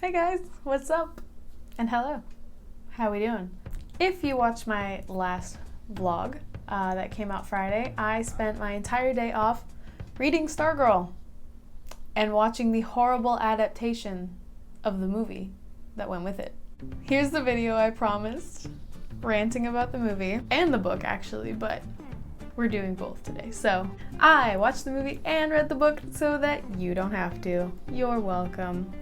Hey guys, what's up? And hello, how we doing? If you watched my last vlog that came out Friday, I spent my entire day off reading Stargirl and watching the horrible adaptation of the movie that went with it. Here's the video I promised, ranting about the movie and the book actually, but we're doing both today. So I watched the movie and read the book so that you don't have to. You're welcome.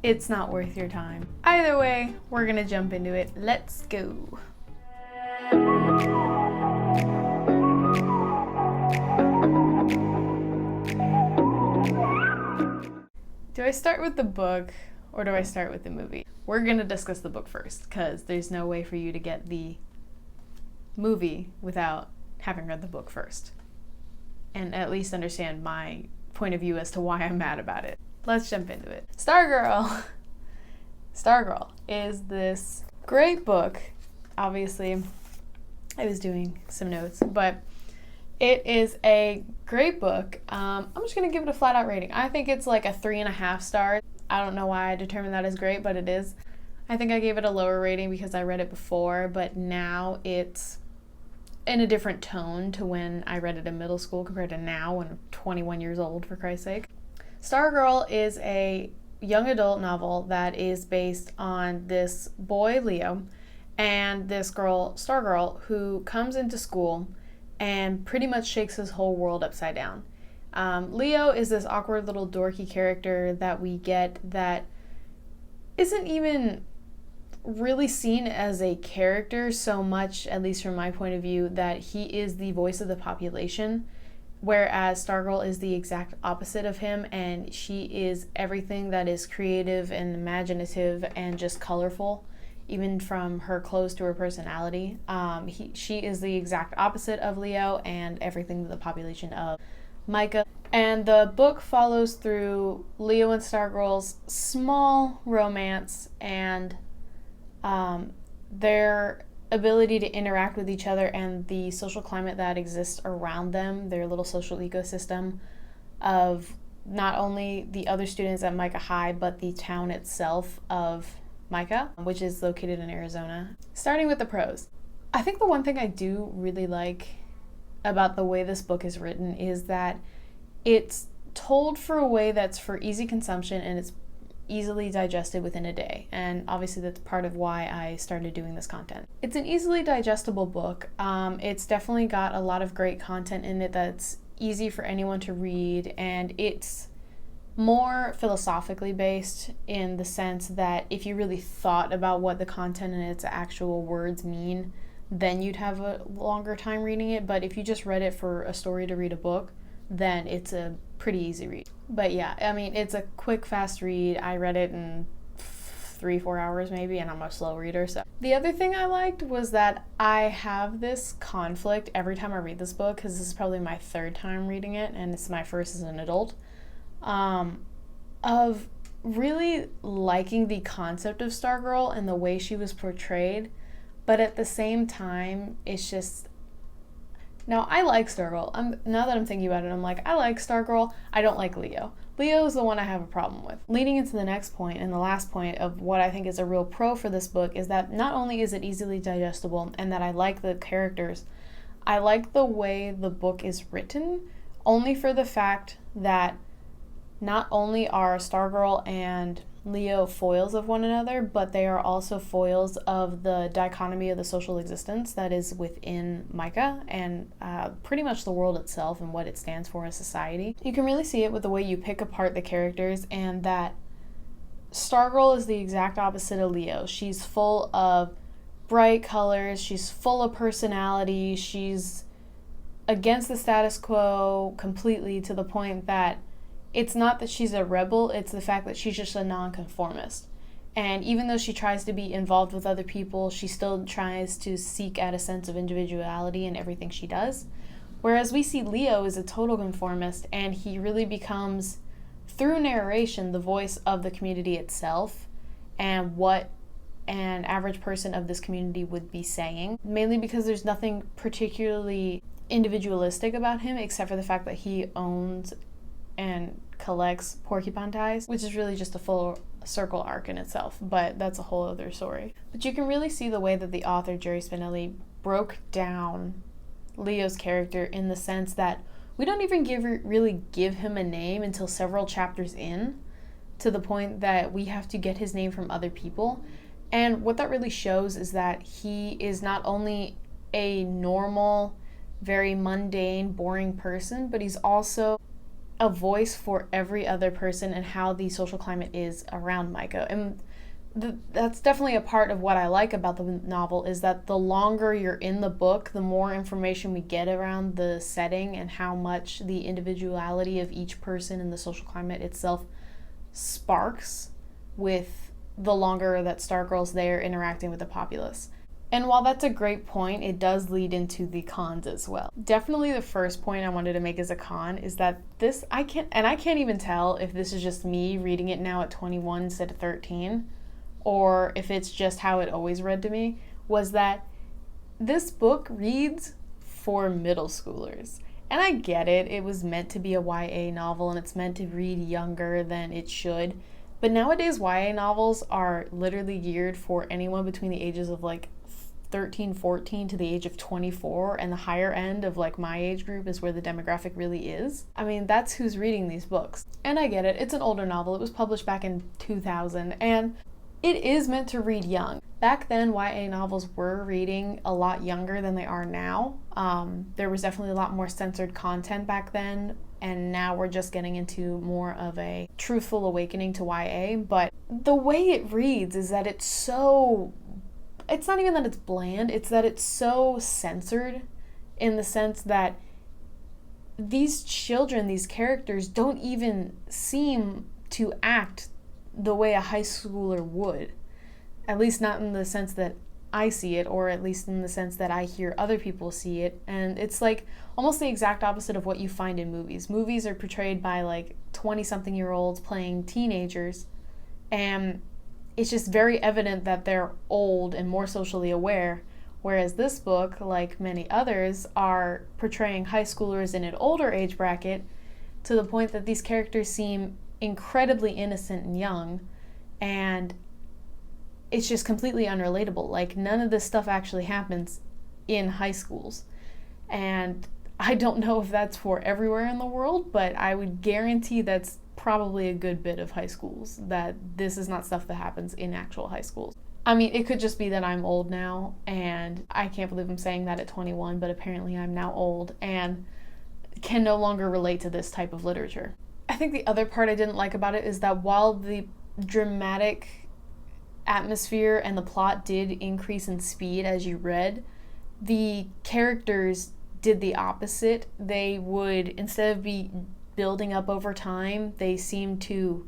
It's not worth your time. Either way, we're gonna jump into it. Let's go. Do I start with the book or do I start with the movie? We're gonna discuss the book first because there's no way for you to get the movie without having read the book first and at least understand my point of view as to why I'm mad about it. Let's jump into it. Stargirl is this great book. Obviously, I was doing some notes, but it is a great book. I'm just gonna give it a flat out rating. I think it's like a 3.5 stars. I don't know why I determined that as great, but it is. I think I gave it a lower rating because I read it before, but now it's in a different tone to when I read it in middle school compared to now when I'm 21 years old, for Christ's sake. Stargirl is a young adult novel that is based on this boy, Leo, and this girl, Stargirl, who comes into school and pretty much shakes his whole world upside down. Leo is this awkward little dorky character that we get that isn't even really seen as a character so much, at least from my point of view, that he is the voice of the population. Whereas Stargirl is the exact opposite of him, and she is everything that is creative and imaginative and just colorful, even from her clothes to her personality. She is the exact opposite of Leo and everything that the population of Micah. And the book follows through Leo and Stargirl's small romance and their ability to interact with each other and the social climate that exists around them, their little social ecosystem of not only the other students at Micah High, but the town itself of Micah, which is located in Arizona. Starting with the prose. I think the one thing I do really like about the way this book is written is that it's told for a way that's for easy consumption and it's easily digested within a day, and obviously that's part of why I started doing this content. It's an easily digestible book. It's definitely got a lot of great content in it that's easy for anyone to read, and it's more philosophically based in the sense that if you really thought about what the content and its actual words mean, then you'd have a longer time reading it. But if you just read it for a story to read a book, then it's a pretty easy read. But yeah, I mean, it's a quick, fast read. I read it in 3-4 hours maybe, and I'm a slow reader. So the other thing I liked was that I have this conflict every time I read this book, because this is probably my 3rd time reading it, and it's my first as an adult, of really liking the concept of Stargirl and the way she was portrayed, but at the same time, it's just... Now, I like Stargirl. Now that I'm thinking about it, I'm like, I like Stargirl. I don't like Leo. Leo is the one I have a problem with. Leading into the next point and the last point of what I think is a real pro for this book is that not only is it easily digestible and that I like the characters, I like the way the book is written, only for the fact that not only are Stargirl and Leo foils of one another, but they are also foils of the dichotomy of the social existence that is within Micah and pretty much the world itself and what it stands for as society. You can really see it with the way you pick apart the characters, and that Stargirl is the exact opposite of Leo. She's full of bright colors, she's full of personality, she's against the status quo completely, to the point that it's not that she's a rebel, it's the fact that she's just a nonconformist. And even though she tries to be involved with other people, she still tries to seek out a sense of individuality in everything she does. Whereas we see Leo as a total conformist, and he really becomes, through narration, the voice of the community itself and what an average person of this community would be saying. Mainly because there's nothing particularly individualistic about him except for the fact that he owns and collects porcupine ties, which is really just a circle arc in itself, but that's a whole other story. But you can really see the way that the author, Jerry Spinelli, broke down Leo's character in the sense that we don't even really give him a name until several chapters in, to the point that we have to get his name from other people. And what that really shows is that he is not only a normal, very mundane, boring person, but he's also a voice for every other person and how the social climate is around Micah. And that's definitely a part of what I like about the novel, is that the longer you're in the book, the more information we get around the setting and how much the individuality of each person and the social climate itself sparks with the longer that Stargirl's there interacting with the populace. And while that's a great point, it does lead into the cons as well. Definitely the first point I wanted to make as a con is that I can't even tell if this is just me reading it now at 21 instead of 13, or if it's just how it always read to me, was that this book reads for middle schoolers. And I get it, it was meant to be a YA novel and it's meant to read younger than it should. But nowadays YA novels are literally geared for anyone between the ages of like 13, 14 to the age of 24, and the higher end of like my age group is where the demographic really is. I mean, that's who's reading these books. And I get it, it's an older novel, it was published back in 2000, and it is meant to read young. Back then, YA novels were reading a lot younger than they are now. There was definitely a lot more censored content back then, and now we're just getting into more of a truthful awakening to YA. But the way it reads is that it's not even that it's bland, it's that it's so censored, in the sense that these children, these characters, don't even seem to act the way a high schooler would. At least not in the sense that I see it, or at least in the sense that I hear other people see it. And it's like almost the exact opposite of what you find in movies. Movies are portrayed by like 20-something-year-olds playing teenagers, and it's just very evident that they're old and more socially aware. Whereas this book, like many others, are portraying high schoolers in an older age bracket, to the point that these characters seem incredibly innocent and young, and it's just completely unrelatable. Like, none of this stuff actually happens in high schools. And I don't know if that's for everywhere in the world, but I would guarantee that's probably a good bit of high schools, that this is not stuff that happens in actual high schools. I mean, it could just be that I'm old now, and I can't believe I'm saying that at 21, but apparently I'm now old and can no longer relate to this type of literature. I think the other part I didn't like about it is that while the dramatic atmosphere and the plot did increase in speed as you read, the characters did the opposite. They would, instead of be building up over time, they seemed to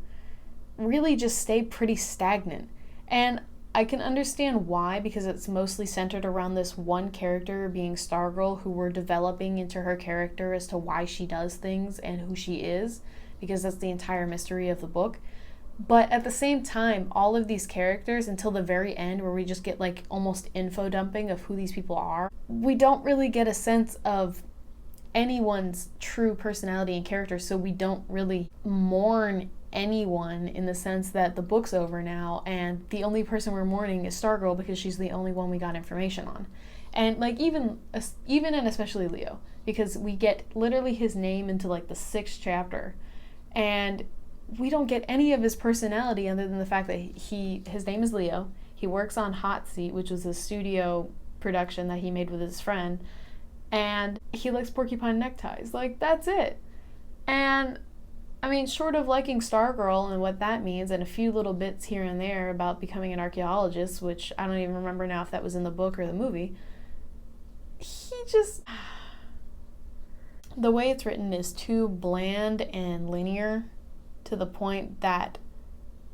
really just stay pretty stagnant. And I can understand why, because it's mostly centered around this one character being Stargirl, who we're developing into her character as to why she does things and who she is, because that's the entire mystery of the book. But at the same time, all of these characters, until the very end, where we just get like almost info dumping of who these people are, we don't really get a sense of anyone's true personality and character, so we don't really mourn anyone, in the sense that the book's over now and the only person we're mourning is Stargirl, because she's the only one we got information on. And like even and especially Leo, because we get literally his name into like the 6th chapter, and we don't get any of his personality other than the fact that his name is Leo. He works on Hot Seat, which was a studio production that he made with his friend, and he likes porcupine neckties. Like, that's it. And I mean, short of liking Stargirl and what that means, and a few little bits here and there about becoming an archaeologist, which I don't even remember now if that was in the book or the movie, the way it's written is too bland and linear, to the point that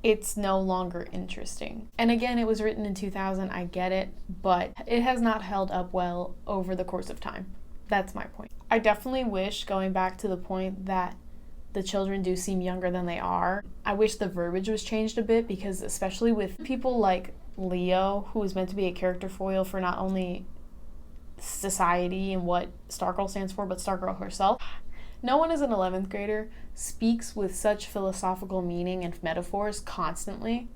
it's no longer interesting. And again, it was written in 2000, I get it, but it has not held up well over the course of time. That's my point. I definitely wish, going back to the point that the children do seem younger than they are, I wish the verbiage was changed a bit, because especially with people like Leo, who is meant to be a character foil for not only society and what Stargirl stands for, but Stargirl herself, No one as an 11th grader speaks with such philosophical meaning and metaphors constantly,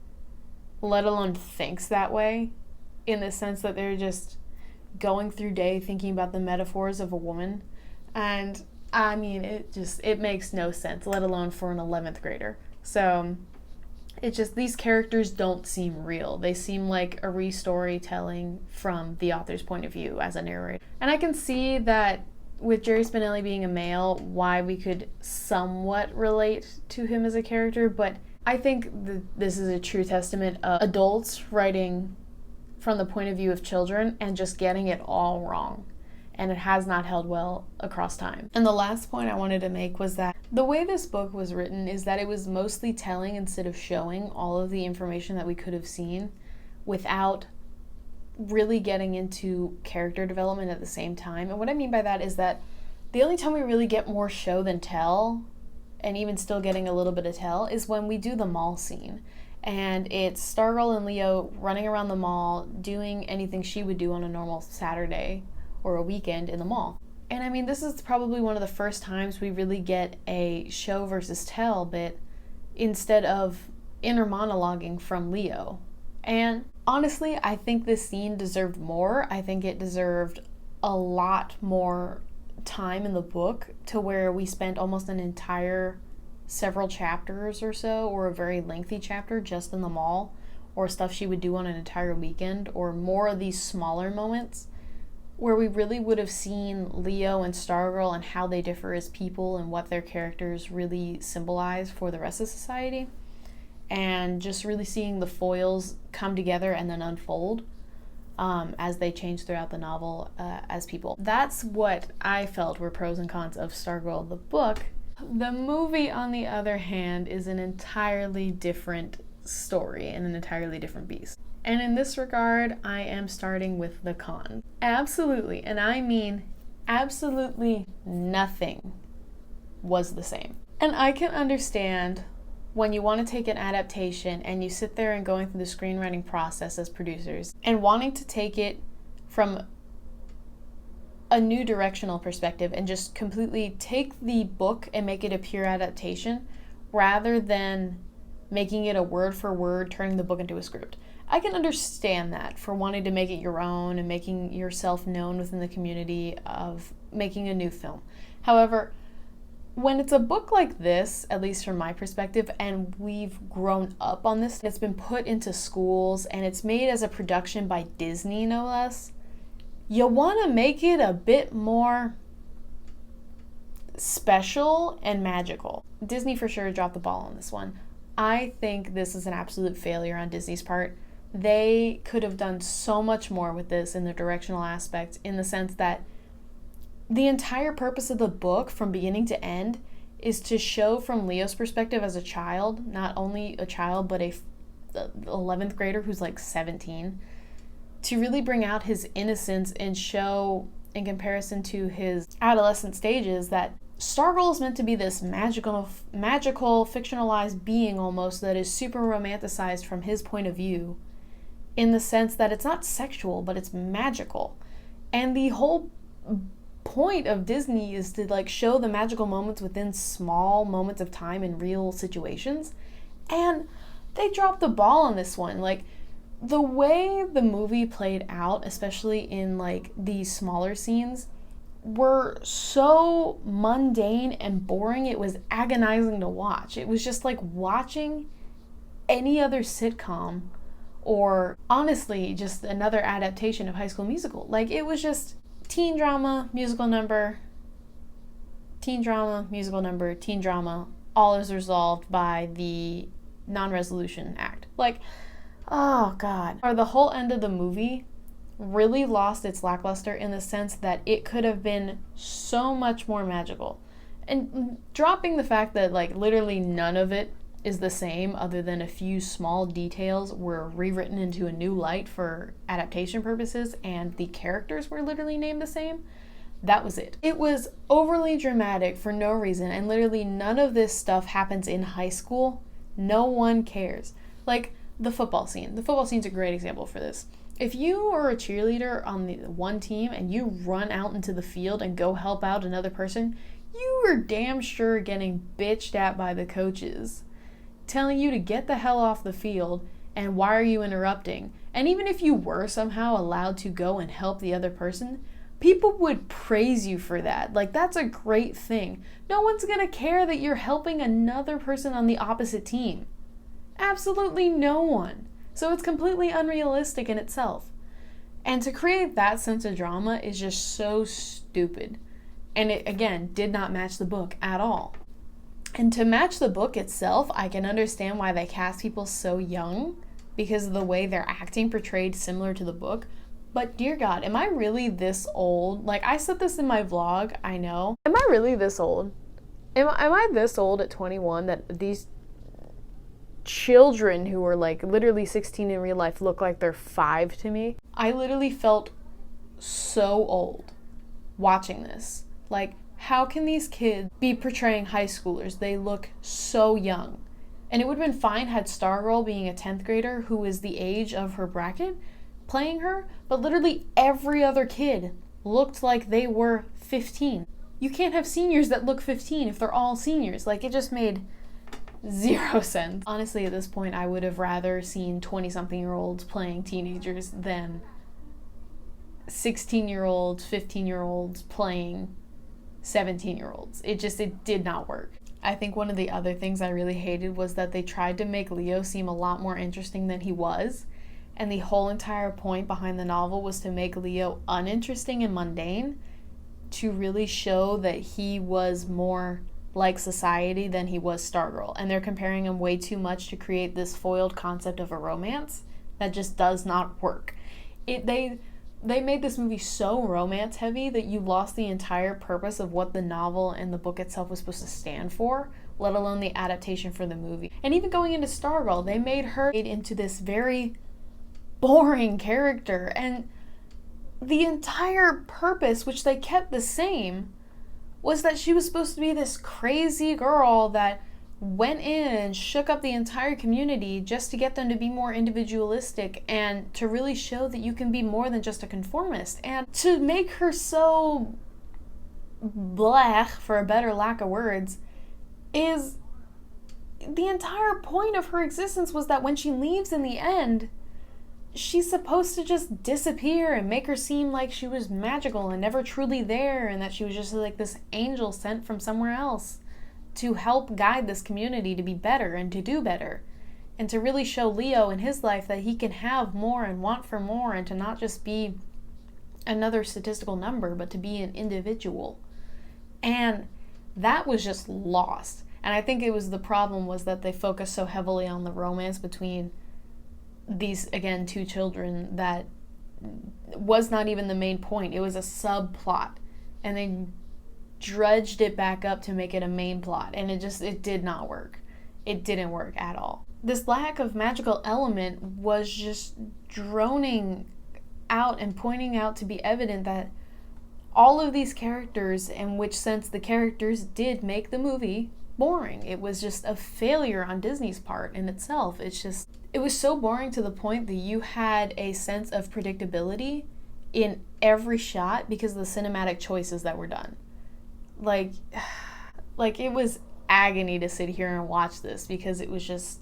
let alone thinks that way, in the sense that they're just going through day thinking about the metaphors of a woman. And I mean, it makes no sense, let alone for an 11th grader. So it's just, these characters don't seem real. They seem like a re-storytelling from the author's point of view as a narrator. And I can see that with Jerry Spinelli being a male, why we could somewhat relate to him as a character, but I think this is a true testament of adults writing from the point of view of children and just getting it all wrong. And it has not held well across time. And the last point I wanted to make was that the way this book was written is that it was mostly telling instead of showing all of the information that we could have seen without really getting into character development at the same time. And what I mean by that is that the only time we really get more show than tell, and even still getting a little bit of tell, is when we do the mall scene. And it's Stargirl and Leo running around the mall doing anything she would do on a normal Saturday or a weekend in the mall. And I mean, this is probably one of the first times we really get a show versus tell bit instead of inner monologuing from Leo. And honestly, I think this scene deserved more. I think it deserved a lot more time in the book, to where we spent almost an entire several chapters or so, or a very lengthy chapter just in the mall, or stuff she would do on an entire weekend, or more of these smaller moments where we really would have seen Leo and Stargirl and how they differ as people and what their characters really symbolize for the rest of society. And just really seeing the foils come together and then unfold as they change throughout the novel as people. That's what I felt were pros and cons of Stargirl the book. The movie, on the other hand, is an entirely different story and an entirely different beast. And in this regard, I am starting with the con. Absolutely, and I mean absolutely nothing was the same. And I can understand when you want to take an adaptation and you sit there and going through the screenwriting process as producers and wanting to take it from a new directional perspective and just completely take the book and make it a pure adaptation rather than making it a word for word, turning the book into a script. I can understand that, for wanting to make it your own and making yourself known within the community of making a new film. However, when it's a book like this, at least from my perspective, and we've grown up on this, it's been put into schools and it's made as a production by Disney, no less, you want to make it a bit more special and magical. Disney for sure dropped the ball on this one. I think this is an absolute failure on Disney's part. They could have done so much more with this in the directional aspect, in the sense that the entire purpose of the book from beginning to end is to show from Leo's perspective as a child, not only a child, but a 11th grader who's like 17, to really bring out his innocence and show, in comparison to his adolescent stages, that Stargirl is meant to be this magical, fictionalized being almost that is super romanticized from his point of view, in the sense that it's not sexual, but it's magical. And the whole point of Disney is to like show the magical moments within small moments of time in real situations. And they dropped the ball on this one. Like, the way the movie played out, especially in like these smaller scenes, were so mundane and boring, it was agonizing to watch. It was just like watching any other sitcom, or honestly just another adaptation of High School Musical. Like, it was just teen drama, musical number, teen drama, musical number, teen drama, all is resolved by the non-resolution act. Like, oh god. Or the whole end of the movie really lost its lackluster, in the sense that it could have been so much more magical. And dropping the fact that like literally none of it is the same, other than a few small details were rewritten into a new light for adaptation purposes, and the characters were literally named the same. That was it. It was overly dramatic for no reason, and literally none of this stuff happens in high school. No one cares. Like, the football scene. The football scene's a great example for this. If you are a cheerleader on the one team and you run out into the field and go help out another person, you were damn sure getting bitched at by the coaches, telling you to get the hell off the field and why are you interrupting? And even if you were somehow allowed to go and help the other person, people would praise you for that. Like, that's a great thing. No one's gonna care that you're helping another person on the opposite team. Absolutely no one. So it's completely unrealistic in itself. And to create that sense of drama is just so stupid. And it, again, did not match the book at all. And to match the book itself, I can understand why they cast people so young, because of the way their acting portrayed similar to the book. But dear God, am I really this old? Like, I said this in my vlog, I know. Am I really this old? Am I this old at 21 that these children who are like literally 16 in real life look like they're 5 to me? I literally felt so old watching this. Like, how can these kids be portraying high schoolers? They look so young. And it would have been fine had Stargirl, being a 10th grader who is the age of her bracket, playing her, but literally every other kid looked like they were 15. You can't have seniors that look 15 if they're all seniors. Like, it just made zero sense. Honestly, at this point, I would have rather seen 20-something-year-olds playing teenagers than 16-year-olds, 15-year-olds playing 17-year-olds. It did not work. I think one of the other things I really hated was that they tried to make Leo seem a lot more interesting than he was. And the whole entire point behind the novel was to make Leo uninteresting and mundane, to really show that he was more like society than he was Stargirl. And they're comparing him way too much to create this foiled concept of a romance that just does not work. They made this movie so romance heavy that you lost the entire purpose of what the novel and the book itself was supposed to stand for, let alone the adaptation for the movie. And even going into Stargirl, they made her into this very boring character, and the entire purpose, which they kept the same, was that she was supposed to be this crazy girl that went in and shook up the entire community just to get them to be more individualistic and to really show that you can be more than just a conformist. And to make her so blech, for a better lack of words, is the entire point of her existence was that when she leaves in the end, she's supposed to just disappear and make her seem like she was magical and never truly there, and that she was just like this angel sent from somewhere else to help guide this community to be better and to do better, and to really show Leo in his life that he can have more and want for more, and to not just be another statistical number, but to be an individual. And that was just lost. And I think it was the problem was that they focused so heavily on the romance between these, again, 2 children that was not even the main point. It was a subplot, and they dredged it back up to make it a main plot, and it did not work. It didn't work at all. This lack of magical element was just droning out and pointing out to be evident that all of these characters, in which sense the characters did make the movie boring. It was just a failure on Disney's part in itself. It was so boring to the point that you had a sense of predictability in every shot because of the cinematic choices that were done. Like it was agony to sit here and watch this because it was just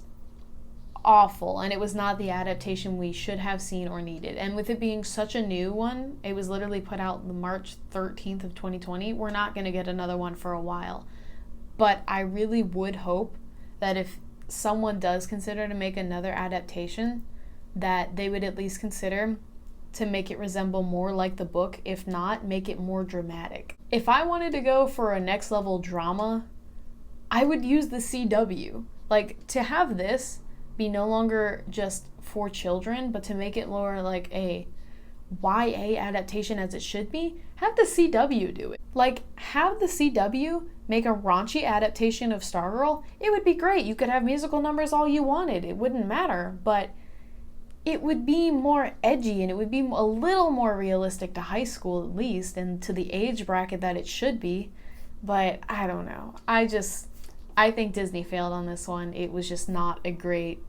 awful, and it was not the adaptation we should have seen or needed. And with it being such a new one, it was literally put out the March 13th of 2020. We're not going to get another one for a while. But I really would hope that if someone does consider to make another adaptation, that they would at least consider to make it resemble more like the book, if not, make it more dramatic. If I wanted to go for a next level drama, I would use the CW. Like, to have this be no longer just for children, but to make it more like a YA adaptation as it should be, have the CW do it. Like, have the CW make a raunchy adaptation of Stargirl. It would be great. You could have musical numbers all you wanted. It wouldn't matter, but it would be more edgy, and it would be a little more realistic to high school at least, and to the age bracket that it should be. But I don't know. I think Disney failed on this one. It was just not a great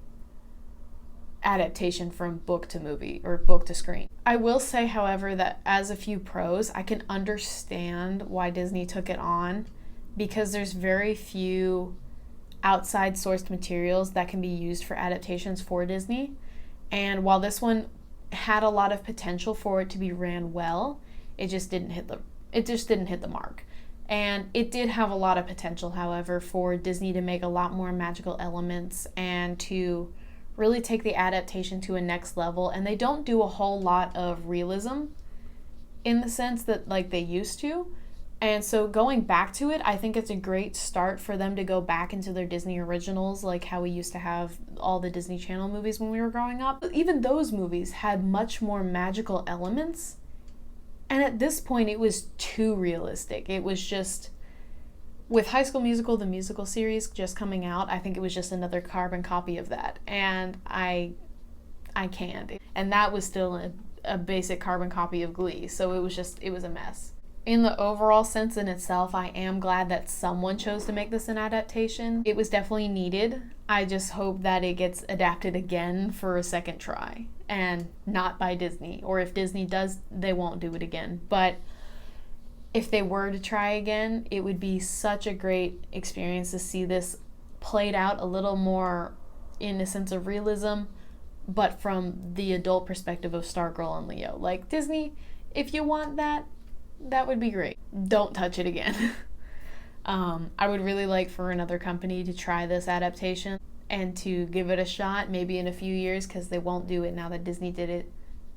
adaptation from book to movie or book to screen. I will say, however, that as a few pros, I can understand why Disney took it on, because there's very few outside sourced materials that can be used for adaptations for Disney. And while this one had a lot of potential for it to be ran well, it just didn't hit the mark. And it did have a lot of potential, however, for Disney to make a lot more magical elements and to really take the adaptation to a next level. And they don't do a whole lot of realism in the sense that like they used to. And so going back to it, I think it's a great start for them to go back into their Disney originals, like how we used to have all the Disney Channel movies when we were growing up. But even those movies had much more magical elements. And at this point, it was too realistic. It was just, with High School Musical, the musical series just coming out, I think it was just another carbon copy of that. And I can't. And that was still a basic carbon copy of Glee. So it was a mess. In the overall sense in itself, I am glad that someone chose to make this an adaptation. It was definitely needed. I just hope that it gets adapted again for a second try and not by Disney. Or if Disney does, they won't do it again. But if they were to try again, it would be such a great experience to see this played out a little more in a sense of realism, but from the adult perspective of Stargirl and Leo. Like, Disney, if you want that, that would be great. Don't touch it again. I would really like for another company to try this adaptation and to give it a shot, maybe in a few years, because they won't do it now that Disney did it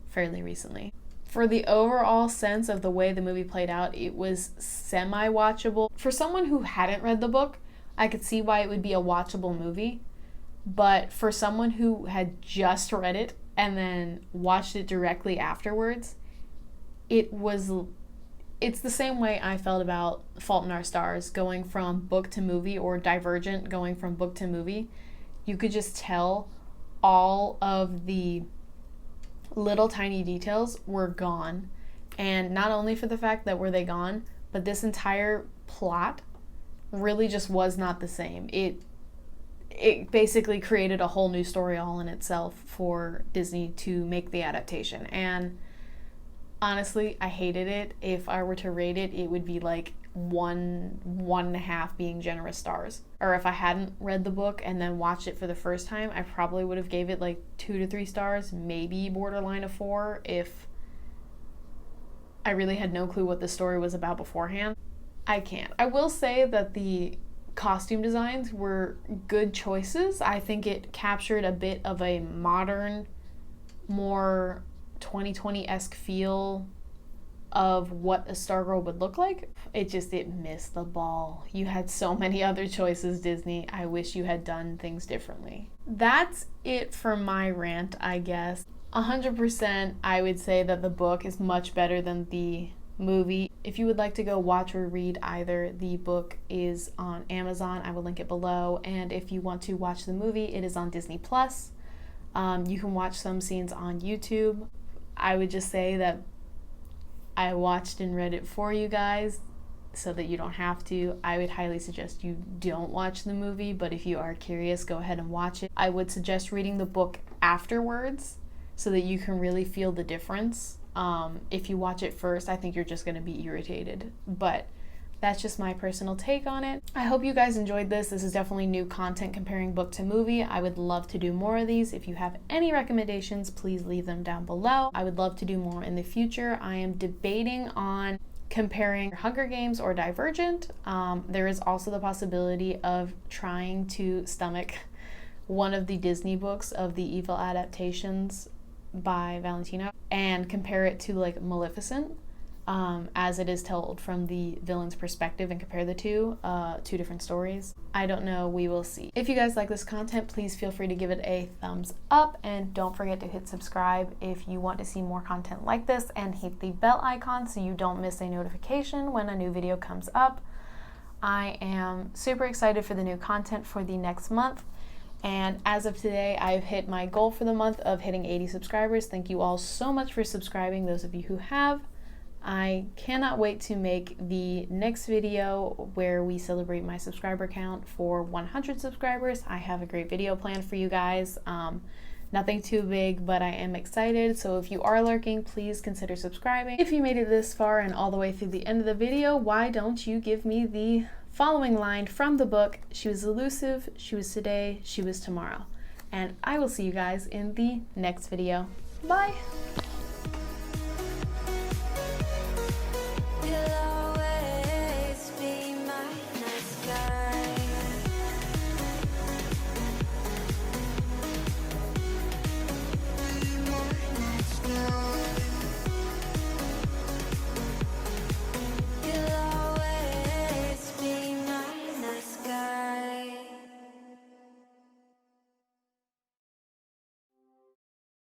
fairly recently. For the overall sense of the way the movie played out, it was semi-watchable. For someone who hadn't read the book, I could see why it would be a watchable movie. But for someone who had just read it and then watched it directly afterwards, it's the same way I felt about Fault in Our Stars, going from book to movie, or Divergent going from book to movie. You could just tell all of the little tiny details were gone. And not only for the fact that were they gone, but this entire plot really just was not the same. It basically created a whole new story all in itself for Disney to make the adaptation. And honestly, I hated it. If I were to rate it, it would be like 1.5 being generous stars. Or if I hadn't read the book and then watched it for the first time, I probably would have gave it like 2 to 3 stars, maybe borderline of 4 if I really had no clue what the story was about beforehand. I can't. I will say that the costume designs were good choices. I think it captured a bit of a modern, more 2020-esque feel of what a Stargirl would look like. It missed the ball. You had so many other choices, Disney. I wish you had done things differently. That's it for my rant, I guess. 100% I would say that the book is much better than the movie. If you would like to go watch or read either, the book is on Amazon. I will link it below. And if you want to watch the movie, it is on Disney+. You can watch some scenes on YouTube. I would just say that I watched and read it for you guys so that you don't have to. I would highly suggest you don't watch the movie, but if you are curious, go ahead and watch it. I would suggest reading the book afterwards so that you can really feel the difference. If you watch it first, I think you're just going to be irritated, but that's just my personal take on it. I hope you guys enjoyed this. This is definitely new content comparing book to movie. I would love to do more of these. If you have any recommendations, please leave them down below. I would love to do more in the future. I am debating on comparing Hunger Games or Divergent. There is also the possibility of trying to stomach one of the Disney books of the evil adaptations by Valentino and compare it to like Maleficent. As it is told from the villain's perspective, and compare the two different stories. I don't know, we will see. If you guys like this content, please feel free to give it a thumbs up, and don't forget to hit subscribe if you want to see more content like this, and hit the bell icon so you don't miss a notification when a new video comes up. I am super excited for the new content for the next month, and as of today, I've hit my goal for the month of hitting 80 subscribers. Thank you all so much for subscribing, those of you who have. I cannot wait to make the next video where we celebrate my subscriber count for 100 subscribers. I have a great video planned for you guys. Nothing too big, but I am excited. So if you are lurking, please consider subscribing. If you made it this far and all the way through the end of the video, why don't you give me the following line from the book, she was elusive, she was today, she was tomorrow. And I will see you guys in the next video. Bye!